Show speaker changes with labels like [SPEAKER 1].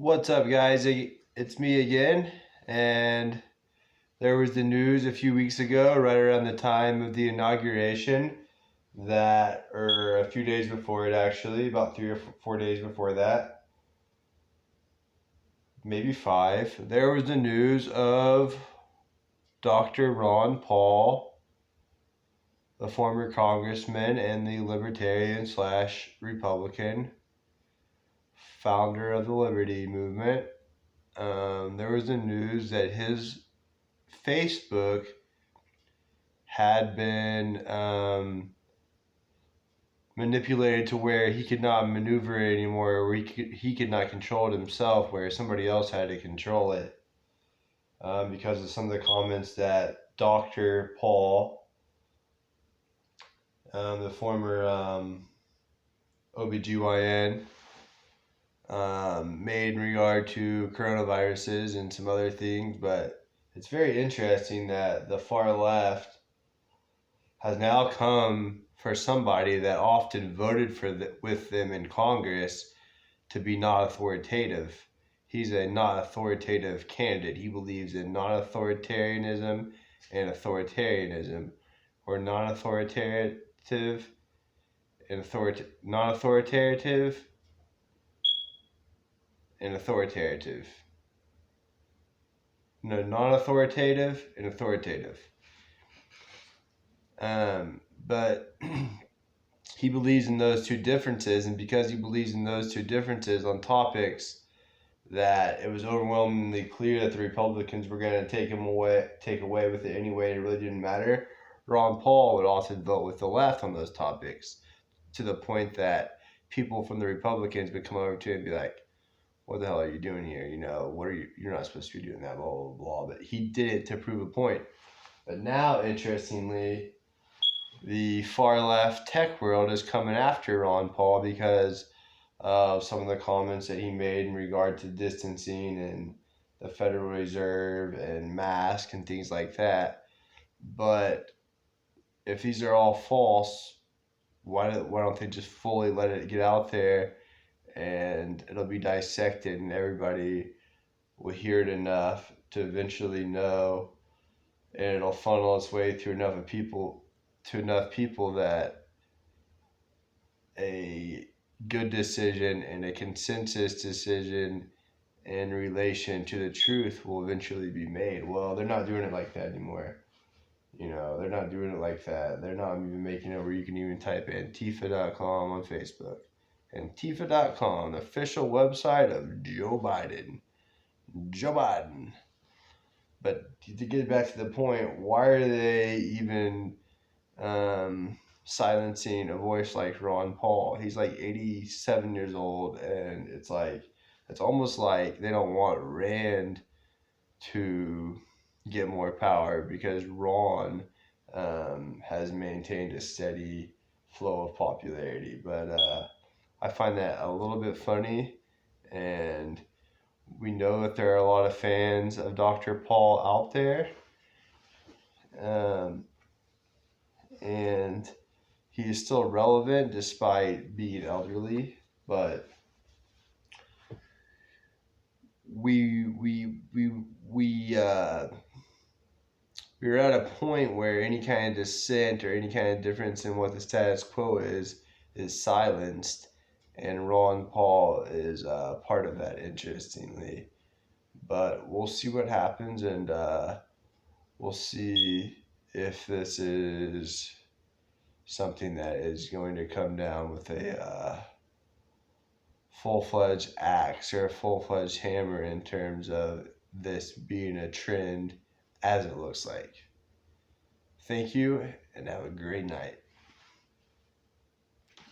[SPEAKER 1] What's up, guys? It's me again. And there was the news a few weeks ago, right around the time of the inauguration, or a few days before it, actually, about 3 or 4 days before that, maybe five. There was the news of Dr. Ron Paul, the former congressman and the libertarian slash Republican founder of the Liberty Movement. There was the news that his Facebook had been manipulated to where he could not maneuver it anymore, where he could not control it himself, where somebody else had to control it, because of some of the comments that Dr. Paul, the former OBGYN, made in regard to coronaviruses and some other things. But it's very interesting that the far left has now come for somebody that often voted with them in Congress to be not authoritative. He's a not authoritative candidate. He believes in non-authoritarianism and authoritarianism, or non-authoritative and non-authoritative and authoritative. No, non-authoritative and authoritative. But he believes in those two differences, and because he believes in those two differences on topics that it was overwhelmingly clear that the Republicans were going to take away with it anyway, it really didn't matter. Ron Paul would often vote with the left on those topics, to the point that people from the Republicans would come over to him and be like, "What the hell are you doing here? You're not supposed to be doing that, blah, blah, blah." But he did it to prove a point. But now, interestingly, the far left tech world is coming after Ron Paul because of some of the comments that he made in regard to distancing and the Federal Reserve and masks and things like that. But if these are all false, why don't they just fully let it get out there, and it'll be dissected and everybody will hear it enough to eventually know, and it'll funnel its way through enough people that a good decision and a consensus decision in relation to the truth will eventually be made. Well, they're not doing it like that anymore. They're not doing it like that. They're not even making it where you can even type Antifa.com on Facebook. Antifa.com, the official website of Joe Biden. Joe Biden. But to get back to the point, why are they even silencing a voice like Ron Paul? He's like 87 years old, and it's almost like they don't want Rand to get more power, because Ron has maintained a steady flow of popularity. But I find that a little bit funny, and we know that there are a lot of fans of Dr. Paul out there. And he is still relevant despite being elderly, but we're at a point where any kind of dissent or any kind of difference in what the status quo is silenced, and Ron Paul is part of that, interestingly. But we'll see what happens, and we'll see if this is something that is going to come down with a full-fledged axe or a full-fledged hammer, in terms of this being a trend as it looks like. Thank you, and have a great night.